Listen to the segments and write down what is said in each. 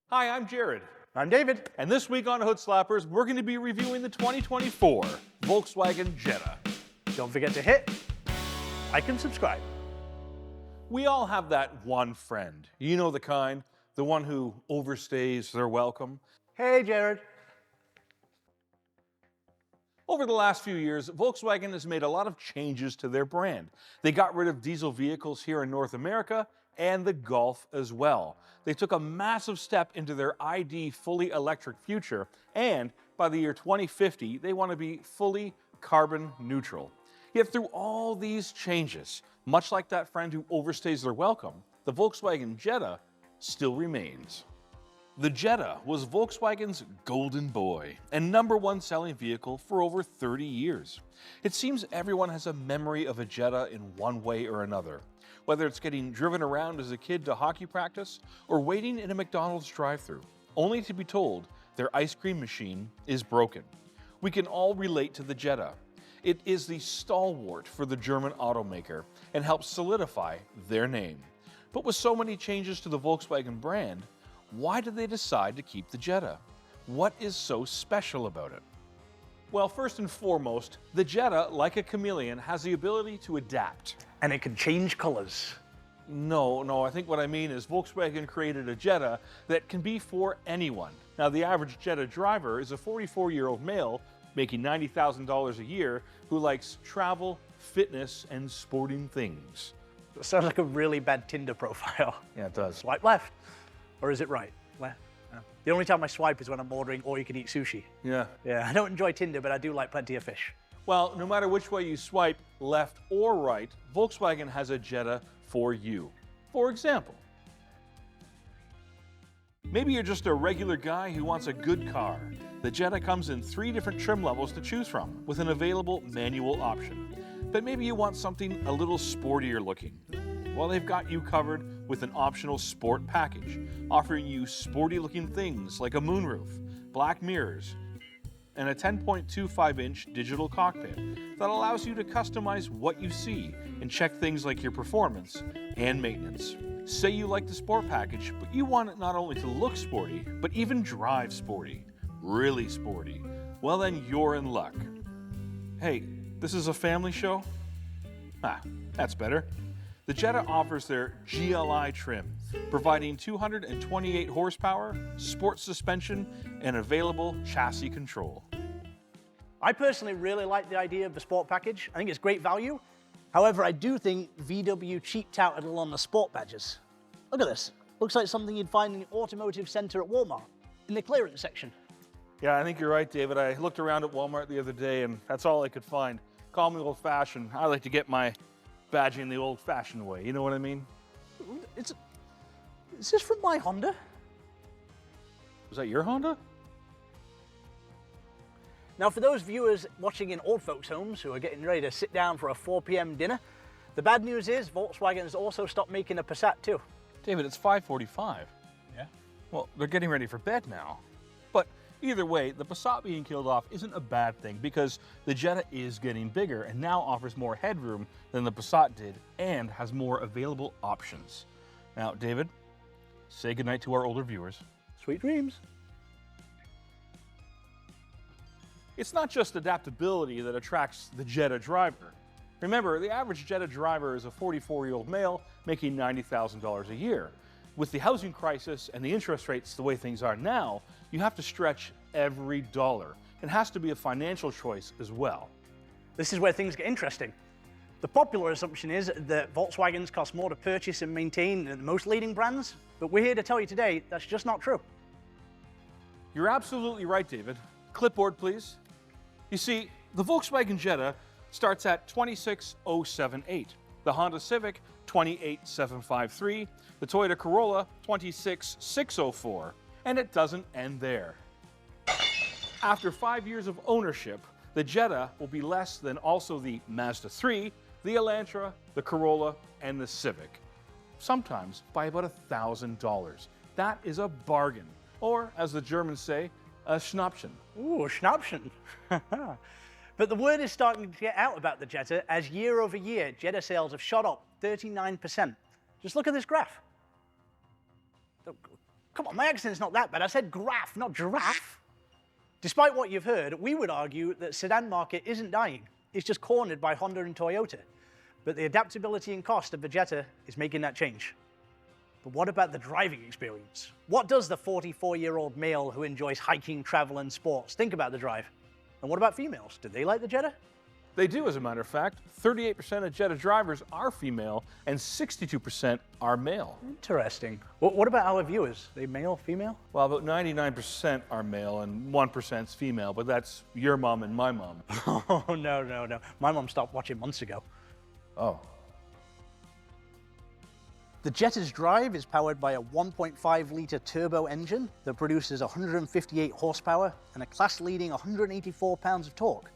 Hi, I'm Jared. I'm David. And this week on Hood Slappers, we're going to be reviewing the 2024 Volkswagen Jetta. Don't forget to hit like and subscribe. We all have that one friend. You know the kind, the one who overstays their welcome. Hey, Jared. Over the last few years, Volkswagen has made a lot of changes to their brand. They got rid of diesel vehicles here in North America and the Golf as well. They took a massive step into their ID fully electric future, and by the year 2050, they want to be fully carbon neutral. Yet through all these changes, much like that friend who overstays their welcome, the Volkswagen Jetta still remains. The Jetta was Volkswagen's golden boy and #1 selling vehicle for over 30 years. It seems everyone has a memory of a Jetta in one way or another, whether it's getting driven around as a kid to hockey practice or waiting in a McDonald's drive-thru, only to be told their ice cream machine is broken. We can all relate to the Jetta. It is the stalwart for the German automaker and helps solidify their name. But with so many changes to the Volkswagen brand, why did they decide to keep the Jetta? What is so special about it? Well, first and foremost, the Jetta, like a chameleon, has the ability to adapt. And it can change colors. No, I think what I mean is Volkswagen created a Jetta that can be for anyone. Now, the average Jetta driver is a 44-year-old male making $90,000 a year who likes travel, fitness, and sporting things. That sounds like a really bad Tinder profile. Yeah, it does. Swipe left. Or is it right? Left. No. The only time I swipe is when I'm ordering all-you-can-eat sushi. Yeah. I don't enjoy Tinder, but I do like plenty of fish. Well, no matter which way you swipe, left or right, Volkswagen has a Jetta for you. For example, maybe you're just a regular guy who wants a good car. The Jetta comes in 3 different trim levels to choose from, with an available manual option. But maybe you want something a little sportier looking. Well, they've got you covered with an optional sport package, offering you sporty looking things like a moonroof, black mirrors, and a 10.25-inch digital cockpit that allows you to customize what you see and check things like your performance and maintenance. Say you like the sport package, but you want it not only to look sporty, but even drive sporty, really sporty. Well, then you're in luck. Hey, this is a family show? That's better. The Jetta offers their GLI trim, providing 228 horsepower, sport suspension, and available chassis control. I personally really like the idea of the sport package. I think it's great value. However, I do think VW cheaped out a little on the sport badges. Look at this. Looks like something you'd find in the automotive center at Walmart, in the clearance section. Yeah, I think you're right, David. I looked around at Walmart the other day, and that's all I could find. Call me old-fashioned. I like to get my badging the old-fashioned way. You know what I mean? Is this from my Honda? Was that your Honda? Now, for those viewers watching in old folks' homes who are getting ready to sit down for a 4 p.m. dinner, the bad news is Volkswagen has also stopped making a Passat too. David, it's 5:45. Yeah? Well, they're getting ready for bed now. But either way, the Passat being killed off isn't a bad thing because the Jetta is getting bigger and now offers more headroom than the Passat did and has more available options. Now, David, say goodnight to our older viewers. Sweet dreams. It's not just adaptability that attracts the Jetta driver. Remember, the average Jetta driver is a 44-year-old male making $90,000 a year. With the housing crisis and the interest rates the way things are now, you have to stretch every dollar. It has to be a financial choice as well. This is where things get interesting. The popular assumption is that Volkswagens cost more to purchase and maintain than most leading brands, but we're here to tell you today that's just not true. You're absolutely right, David. Clipboard, please. You see, the Volkswagen Jetta starts at $26,078, the Honda Civic $28,753, the Toyota Corolla $26,604, and it doesn't end there. After 5 years of ownership, the Jetta will be less than also the Mazda 3, the Elantra, the Corolla, and the Civic, sometimes by about $1,000. That is a bargain, or as the Germans say, a Schnäppchen. Ooh, a Schnäppchen. But the word is starting to get out about the Jetta as year over year, Jetta sales have shot up 39%. Just look at this graph. Come on, my accent's not that bad. I said graph, not giraffe. Despite what you've heard, we would argue that sedan market isn't dying. It's just cornered by Honda and Toyota. But the adaptability and cost of the Jetta is making that change. But what about the driving experience? What does the 44-year-old male who enjoys hiking, travel, and sports think about the drive? And what about females? Do they like the Jetta? They do, as a matter of fact. 38% of Jetta drivers are female and 62% are male. Interesting. What about our viewers? Are they male, female? Well, about 99% are male and 1% is female, but that's your mom and my mom. Oh, no. My mom stopped watching months ago. Oh. The Jetta's drive is powered by a 1.5-litre turbo engine that produces 158 horsepower and a class-leading 184 pounds of torque.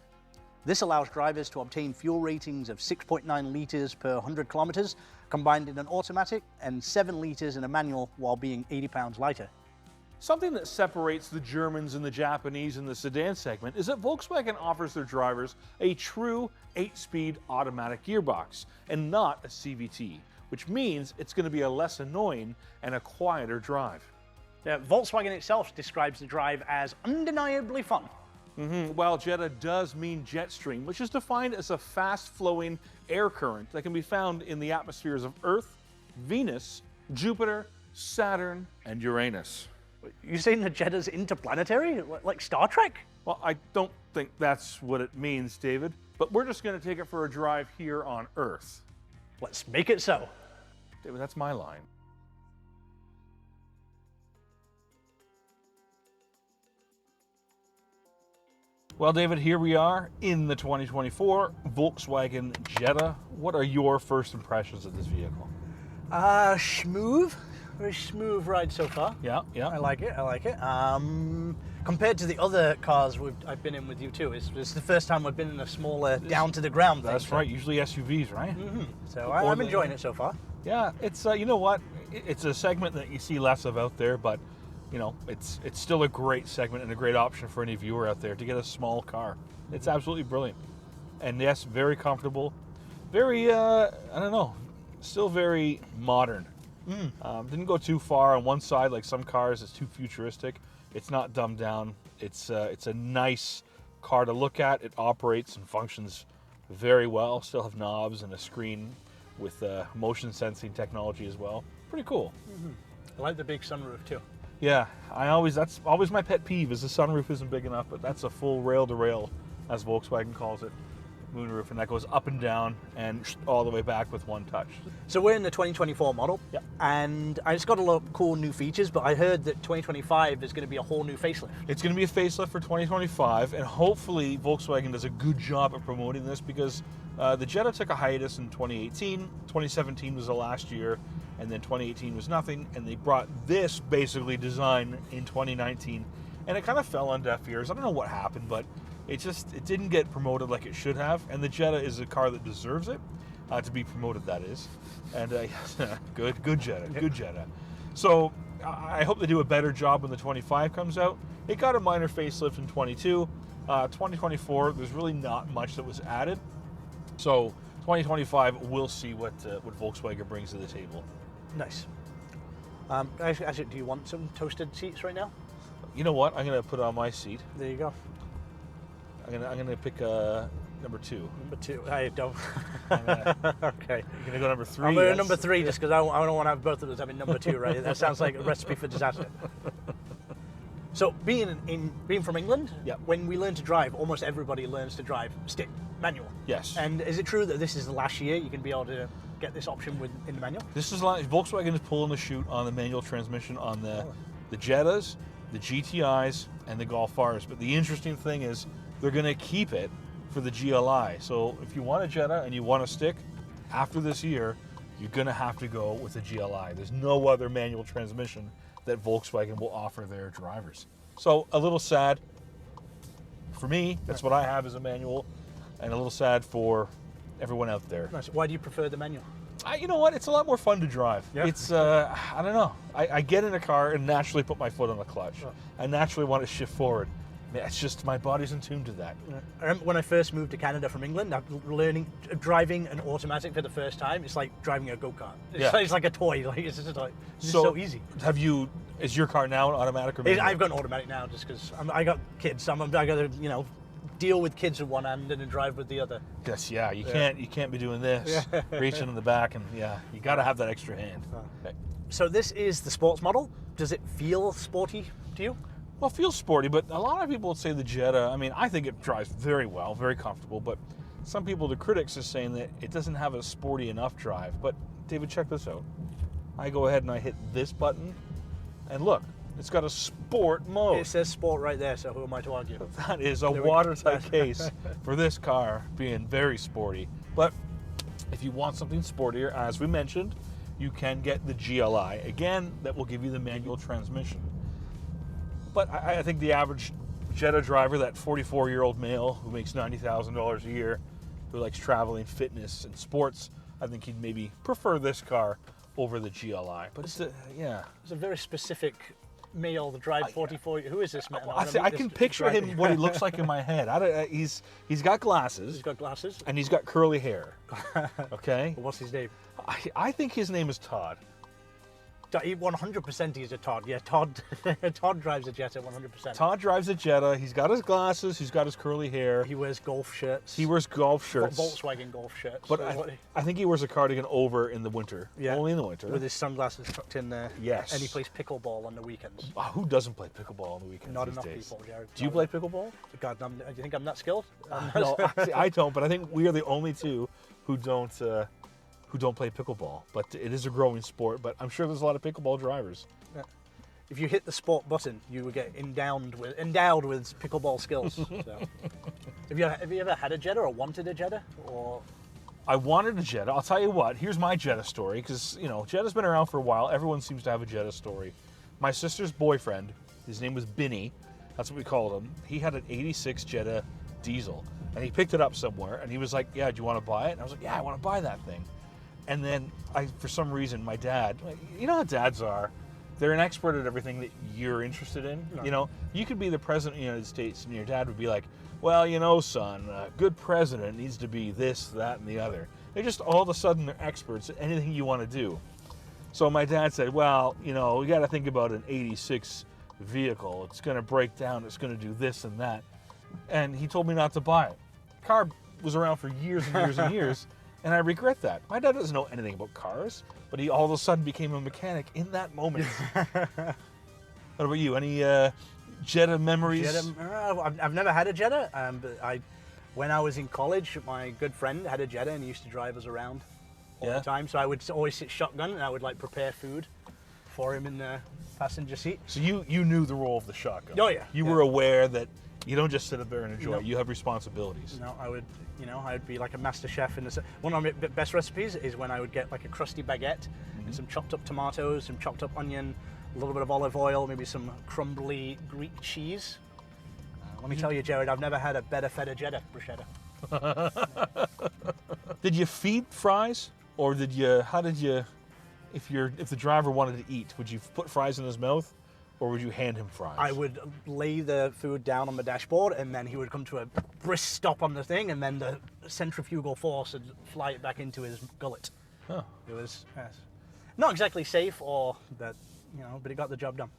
This allows drivers to obtain fuel ratings of 6.9 litres per 100 kilometres, combined in an automatic, and 7 litres in a manual while being 80 pounds lighter. Something that separates the Germans and the Japanese in the sedan segment is that Volkswagen offers their drivers a true 8-speed automatic gearbox and not a CVT, which means it's going to be a less annoying and a quieter drive. Volkswagen itself describes the drive as undeniably fun. While Jetta does mean jet stream, which is defined as a fast-flowing air current that can be found in the atmospheres of Earth, Venus, Jupiter, Saturn, and Uranus. You saying the Jetta's interplanetary, like Star Trek? Well, I don't think that's what it means, David, but we're just going to take it for a drive here on Earth. Let's make it so. David, that's my line. Well, David, here we are in the 2024 Volkswagen Jetta. What are your first impressions of this vehicle? Smooth. Very smooth ride so far. Yeah. I like it. Compared to the other cars I've been in with you too, it's the first time I've been in a smaller, down-to-the-ground thing. That's right. Usually SUVs, right? So I'm enjoying it so far. Yeah, it's you know what? It's a segment that you see less of out there, but you know, it's still a great segment and a great option for any viewer out there to get a small car. It's absolutely brilliant. And yes, very comfortable. Very, I don't know, still very modern. Didn't go too far on one side like some cars. It's too futuristic. It's not dumbed down. It's a nice car to look at. It operates and functions very well. Still have knobs and a screen with motion sensing technology as well. Pretty cool. I like the big sunroof too. Yeah, that's always my pet peeve is the sunroof isn't big enough, but that's a full rail-to-rail, as Volkswagen calls it, moonroof, and that goes up and down and all the way back with one touch. So we're in the 2024 model, and it's got a lot of cool new features, but I heard that 2025 is going to be a whole new facelift. It's going to be a facelift for 2025, and hopefully Volkswagen does a good job at promoting this because the Jetta took a hiatus in 2018, 2017 was the last year, and then 2018 was nothing, and they brought this basically design in 2019, and it kind of fell on deaf ears. I don't know what happened, but it didn't get promoted like it should have, and the Jetta is a car that deserves it to be promoted, that is. And good Jetta. So I hope they do a better job when the 25 comes out. It got a minor facelift in 22. 2024, there's really not much that was added. So 2025, we'll see what Volkswagen brings to the table. Nice. Actually, do you want some toasted seats right now? You know what? I'm gonna put it on my seat. There you go. I'm gonna pick number 2. Number 2. I don't. Okay. You're gonna go number 3. I'm going number 3 just because I don't want to have both of us having number 2, right? That sounds like a recipe for disaster. So being from England, when we learn to drive, almost everybody learns to drive stick, manual. Yes. And is it true that this is the last year you can be able to get this option in the manual? This is Volkswagen is pulling the chute on the manual transmission on the Jettas, the GTIs, and the Golf Rs. But the interesting thing is they're going to keep it for the GLI. So if you want a Jetta and you want a stick, after this year, you're going to have to go with a GLI. There's no other manual transmission that Volkswagen will offer their drivers. So a little sad for me. That's what I have as a manual, and a little sad for everyone out there. Nice. Why do you prefer the manual? You know what? It's a lot more fun to drive. Yeah. It's, I don't know. I get in a car and naturally put my foot on the clutch. I naturally want to shift forward. Yeah, it's just my body's in tune to that. I remember when I first moved to Canada from England, driving an automatic for the first time. It's like driving a go-kart. It's like a toy. Like it's just like so easy. Is your car now an automatic or manual? I've got an automatic now just because I got kids. I got to deal with kids with one hand and then drive with the other. Yes, yeah. You can't be doing this, reaching in the back, and you got to have that extra hand. Okay. So this is the sports model. Does it feel sporty to you? Well, it feels sporty, but a lot of people would say the Jetta, I mean, I think it drives very well, very comfortable, but some people, the critics, are saying that it doesn't have a sporty enough drive. But David, check this out. I go ahead and I hit this button, and look, it's got a sport mode. It says sport right there, so who am I to argue? That is a watertight case for this car being very sporty. But if you want something sportier, as we mentioned, you can get the GLI. Again, that will give you the manual transmission. But I think the average Jetta driver, that 44-year-old male who makes $90,000 a year, who likes traveling, fitness, and sports, I think he'd maybe prefer this car over the GLI. But it's a very specific male to drive 44. Who is this man? I can picture him, what he looks like in my head. He's got glasses. He's got glasses. And he's got curly hair. Okay? What's his name? I think his name is Todd. 100% he's a Todd. Yeah, Todd drives a Jetta 100%. Todd drives a Jetta. He's got his glasses. He's got his curly hair. He wears golf shirts. He wears golf shirts. Volkswagen golf shirts. But I think he wears a cardigan over in the winter. Yeah. Only in the winter. With his sunglasses tucked in there. Yes. And he plays pickleball on the weekends. Who doesn't play pickleball on the weekends Not these enough days? people, Jared. Do you play pickleball? God, do you think I'm that skilled? No, I don't, but I think we are the only two who don't play pickleball, but it is a growing sport. But I'm sure there's a lot of pickleball drivers. Yeah. If you hit the sport button, you would get endowed with pickleball skills. So. Have you ever had a Jetta or wanted a Jetta? Or I wanted a Jetta. I'll tell you what. Here's my Jetta story, because Jetta's been around for a while. Everyone seems to have a Jetta story. My sister's boyfriend, his name was Binny. That's what we called him. He had an '86 Jetta diesel, and he picked it up somewhere, and he was like, "Yeah, do you want to buy it?" And I was like, "Yeah, I want to buy that thing." And then for some reason, my dad, you know how dads are, they're an expert at everything that you're interested in. No. You could be the president of the United States and your dad would be like, well, son, a good president needs to be this, that, and the other. They're just all of a sudden they're experts at anything you want to do. So my dad said, well, we got to think about an '86 vehicle. It's going to break down. It's going to do this and that. And he told me not to buy it. The car was around for years and years and years. And I regret that. My dad doesn't know anything about cars, but he all of a sudden became a mechanic in that moment. What about you? Any Jetta memories? I've never had a Jetta, but when I was in college, my good friend had a Jetta and he used to drive us around all the time. So I would always sit shotgun and I would prepare food for him in the passenger seat. So you knew the role of the shotgun. Oh yeah. You were aware that you don't just sit up there and enjoy. You have responsibilities. No, I would be like a master chef. One of my best recipes is when I would get like a crusty baguette and some chopped up tomatoes, some chopped up onion, a little bit of olive oil, maybe some crumbly Greek cheese. Let me tell you, Jared, I've never had a better feta Jetta bruschetta. Did you feed fries, or if the driver wanted to eat, would you put fries in his mouth? Or would you hand him fries? I would lay the food down on the dashboard, and then he would come to a brisk stop on the thing, and then the centrifugal force would fly it back into his gullet. Oh. It was not exactly safe, but it got the job done.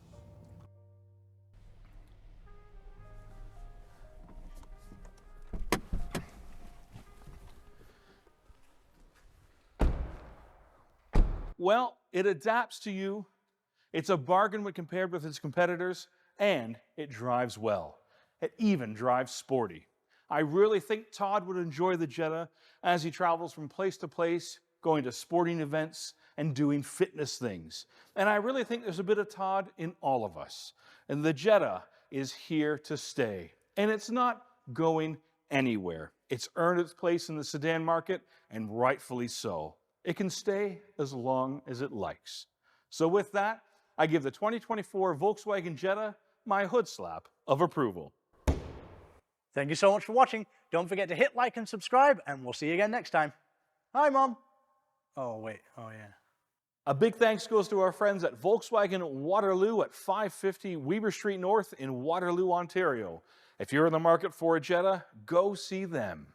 Well, it adapts to you. It's a bargain when compared with its competitors, and it drives well. It even drives sporty. I really think Todd would enjoy the Jetta as he travels from place to place, going to sporting events and doing fitness things. And I really think there's a bit of Todd in all of us. And the Jetta is here to stay. And it's not going anywhere. It's earned its place in the sedan market, and rightfully so. It can stay as long as it likes. So with that, I give the 2024 Volkswagen Jetta my hood slap of approval. Thank you so much for watching. Don't forget to hit like and subscribe, and we'll see you again next time. Hi, Mom. Oh, wait. Oh, yeah. A big thanks goes to our friends at Volkswagen Waterloo at 550 Weber Street North in Waterloo, Ontario. If you're in the market for a Jetta, go see them.